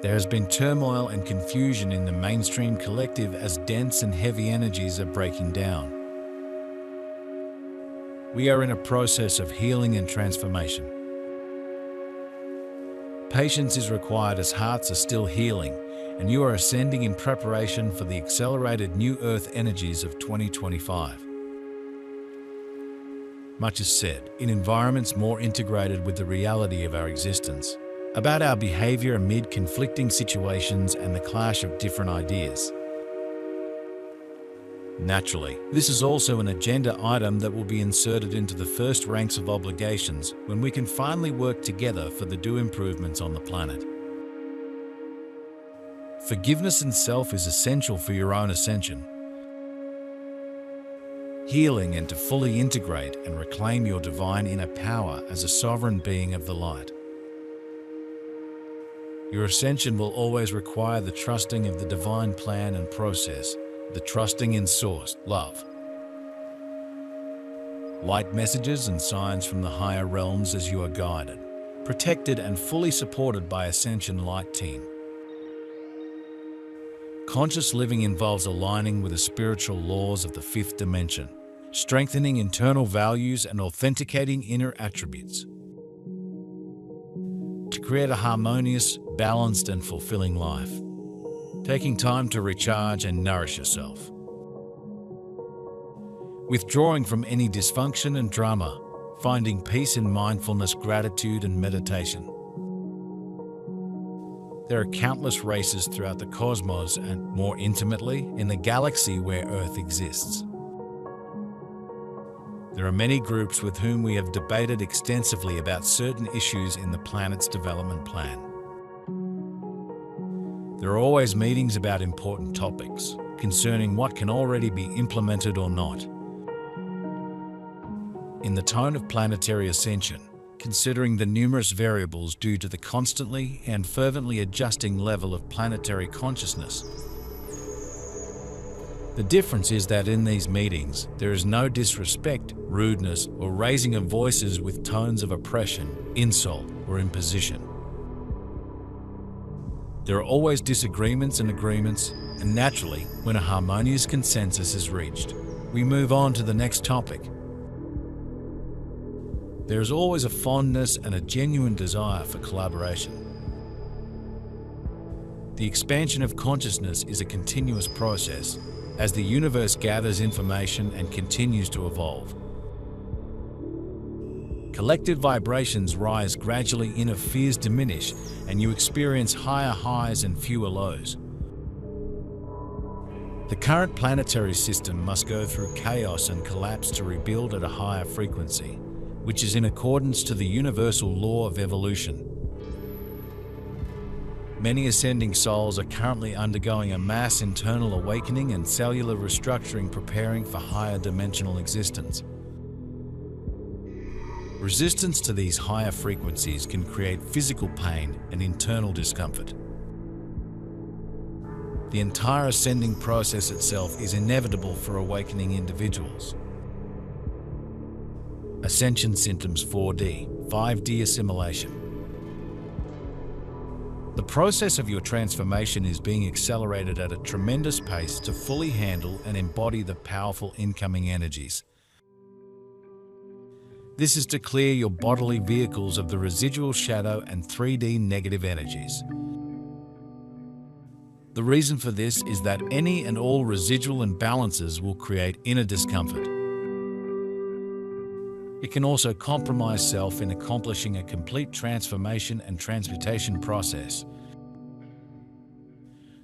There has been turmoil and confusion in the mainstream collective as dense and heavy energies are breaking down. We are in a process of healing and transformation. Patience is required as hearts are still healing, and you are ascending in preparation for the accelerated new Earth energies of 2025. Much is said, in environments more integrated with the reality of our existence, about our behavior amid conflicting situations and the clash of different ideas. Naturally, this is also an agenda item that will be inserted into the first ranks of obligations when we can finally work together for the due improvements on the planet. Forgiveness in self is essential for your own ascension. Healing and to fully integrate and reclaim your divine inner power as a sovereign being of the light. Your ascension will always require the trusting of the divine plan and process, the trusting in Source, love. Light messages and signs from the higher realms as you are guided, protected and fully supported by Ascension Light Team. Conscious living involves aligning with the spiritual laws of the fifth dimension, strengthening internal values and authenticating inner attributes. To create a harmonious, balanced and fulfilling life. Taking time to recharge and nourish yourself. Withdrawing from any dysfunction and drama, finding peace in mindfulness, gratitude and meditation. There are countless races throughout the cosmos and, more intimately, in the galaxy where Earth exists. There are many groups with whom we have debated extensively about certain issues in the planet's development plan. There are always meetings about important topics concerning what can already be implemented or not. In the tone of planetary ascension, considering the numerous variables due to the constantly and fervently adjusting level of planetary consciousness. The difference is that in these meetings, there is no disrespect, rudeness, or raising of voices with tones of oppression, insult, or imposition. There are always disagreements and agreements, and naturally, when a harmonious consensus is reached, we move on to the next topic. There is always a fondness and a genuine desire for collaboration. The expansion of consciousness is a continuous process as the universe gathers information and continues to evolve. Collective vibrations rise gradually, inner fears diminish, and you experience higher highs and fewer lows. The current planetary system must go through chaos and collapse to rebuild at a higher frequency, which is in accordance to the universal law of evolution. Many ascending souls are currently undergoing a mass internal awakening and cellular restructuring, preparing for higher dimensional existence. Resistance to these higher frequencies can create physical pain and internal discomfort. The entire ascending process itself is inevitable for awakening individuals. Ascension symptoms 4D, 5D assimilation. The process of your transformation is being accelerated at a tremendous pace to fully handle and embody the powerful incoming energies. This is to clear your bodily vehicles of the residual shadow and 3D negative energies. The reason for this is that any and all residual imbalances will create inner discomfort. It can also compromise self in accomplishing a complete transformation and transmutation process.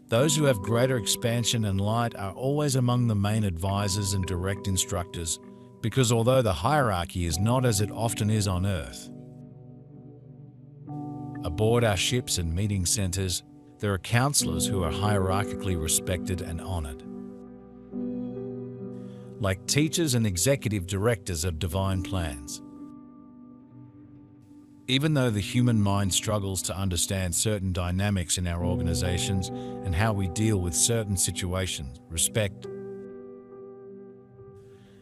Those who have greater expansion and light are always among the main advisors and direct instructors, because although the hierarchy is not as it often is on Earth, aboard our ships and meeting centers, there are counselors who are hierarchically respected and honored. Like teachers and executive directors of divine plans. Even though the human mind struggles to understand certain dynamics in our organizations and how we deal with certain situations, respect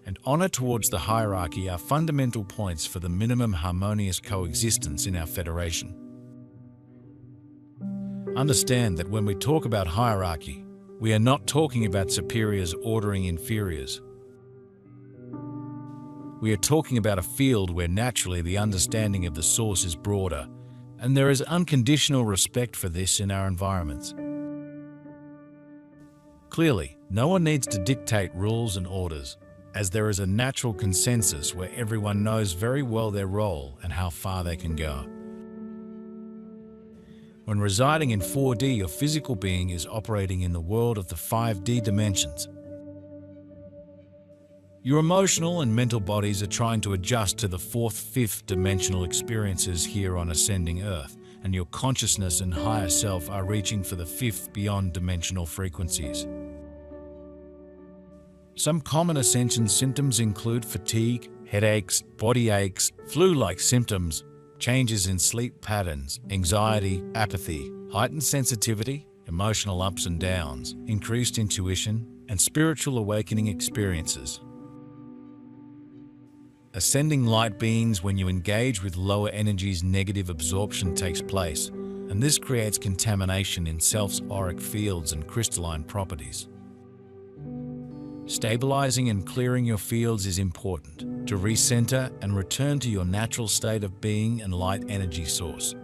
and honor towards the hierarchy are fundamental points for the minimum harmonious coexistence in our federation. Understand that when we talk about hierarchy, we are not talking about superiors ordering inferiors. We are talking about a field where naturally the understanding of the source is broader, and there is unconditional respect for this in our environments. Clearly, no one needs to dictate rules and orders, as there is a natural consensus where everyone knows very well their role and how far they can go. When residing in 4D, your physical being is operating in the world of the 5D dimensions. Your emotional and mental bodies are trying to adjust to the 4th, 5th dimensional experiences here on ascending Earth, and your consciousness and higher self are reaching for the 5th beyond dimensional frequencies. Some common ascension symptoms include fatigue, headaches, body aches, flu-like symptoms, changes in sleep patterns, anxiety, apathy, heightened sensitivity, emotional ups and downs, increased intuition, and spiritual awakening experiences. Ascending light beings, when you engage with lower energies, negative absorption takes place, and this creates contamination in self's auric fields and crystalline properties. Stabilizing and clearing your fields is important to recenter and return to your natural state of being and light energy source.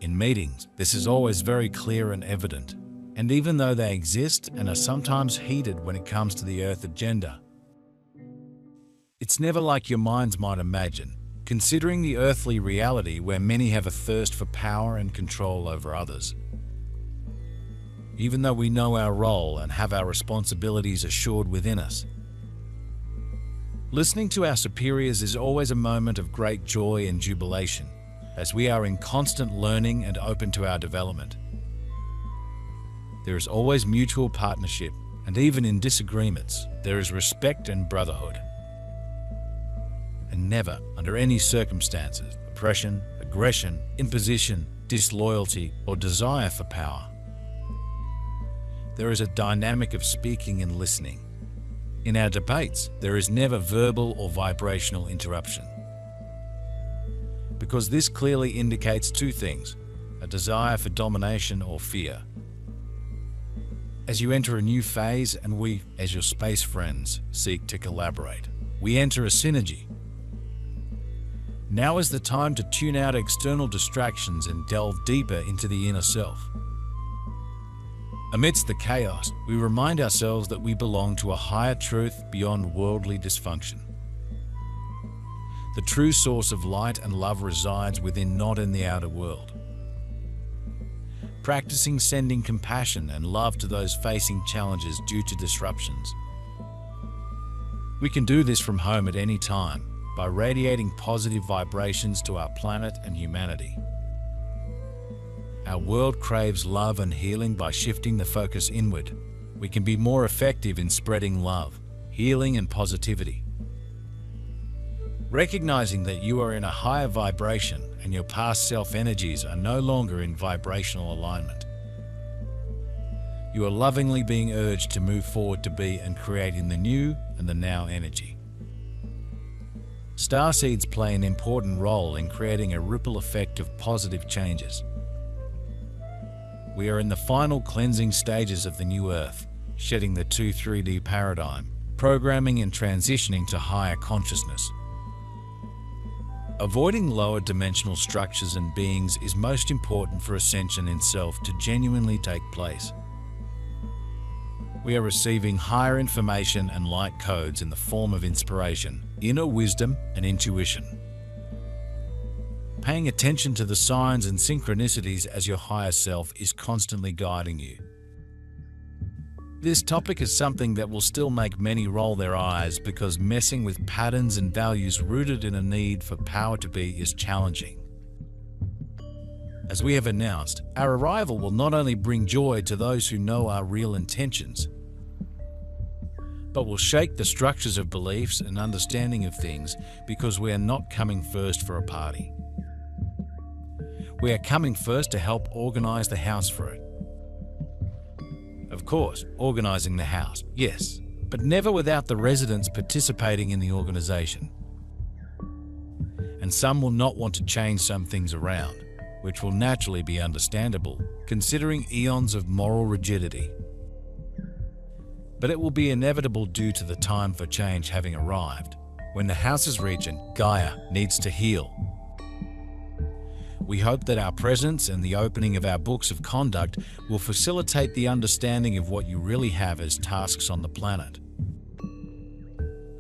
In meetings, this is always very clear and evident, and even though they exist and are sometimes heated when it comes to the Earth agenda, it's never like your minds might imagine, considering the earthly reality where many have a thirst for power and control over others. Even though we know our role and have our responsibilities assured within us, listening to our superiors is always a moment of great joy and jubilation, as we are in constant learning and open to our development. There is always mutual partnership, and even in disagreements, there is respect and brotherhood. And never, under any circumstances, oppression, aggression, imposition, disloyalty, or desire for power. There is a dynamic of speaking and listening. In our debates, there is never verbal or vibrational interruption, because this clearly indicates two things: a desire for domination or fear. As you enter a new phase, and we, as your space friends, seek to collaborate, we enter a synergy. Now is the time to tune out external distractions and delve deeper into the inner self. Amidst the chaos, we remind ourselves that we belong to a higher truth beyond worldly dysfunction. The true source of light and love resides within, not in the outer world. Practicing sending compassion and love to those facing challenges due to disruptions. We can do this from home at any time, by radiating positive vibrations to our planet and humanity. Our world craves love and healing. By shifting the focus inward, we can be more effective in spreading love, healing, and positivity. Recognizing that you are in a higher vibration and your past self energies are no longer in vibrational alignment. You are lovingly being urged to move forward to be and create in the new and the now energy. Starseeds play an important role in creating a ripple effect of positive changes. We are in the final cleansing stages of the new Earth, shedding the 2-3D paradigm, programming and transitioning to higher consciousness. Avoiding lower dimensional structures and beings is most important for ascension in self to genuinely take place. We are receiving higher information and light codes in the form of inspiration, inner wisdom, and intuition. Paying attention to the signs and synchronicities as your higher self is constantly guiding you. This topic is something that will still make many roll their eyes, because messing with patterns and values rooted in a need for power to be is challenging. As we have announced, our arrival will not only bring joy to those who know our real intentions, but will shake the structures of beliefs and understanding of things, because we are not coming first for a party. We are coming first to help organize the house for it. Of course, organizing the house, yes, but never without the residents participating in the organization. And some will not want to change some things around. which will naturally be understandable, considering eons of moral rigidity. But it will be inevitable due to the time for change having arrived, when the house's regent, Gaia, needs to heal. We hope that our presence and the opening of our books of conduct will facilitate the understanding of what you really have as tasks on the planet,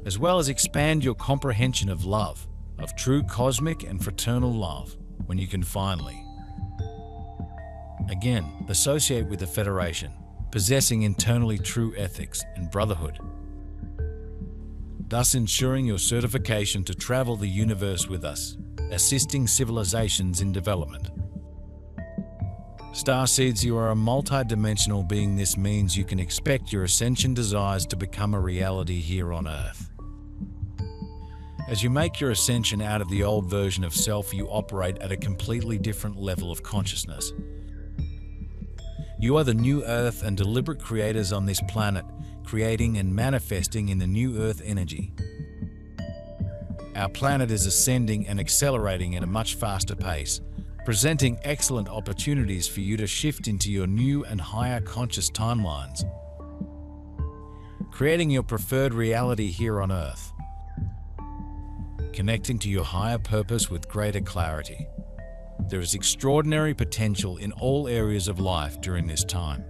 as well as expand your comprehension of love, of true cosmic and fraternal love, when you can finally, again, associate with the Federation, possessing internally true ethics and brotherhood, thus ensuring your certification to travel the universe with us, assisting civilizations in development. Starseeds, you are a multi-dimensional being. This means you can expect your ascension desires to become a reality here on Earth. As you make your ascension out of the old version of self, you operate at a completely different level of consciousness. You are the new Earth and deliberate creators on this planet, creating and manifesting in the new Earth energy. Our planet is ascending and accelerating at a much faster pace, presenting excellent opportunities for you to shift into your new and higher conscious timelines, creating your preferred reality here on Earth, connecting to your higher purpose with greater clarity. There is extraordinary potential in all areas of life during this time.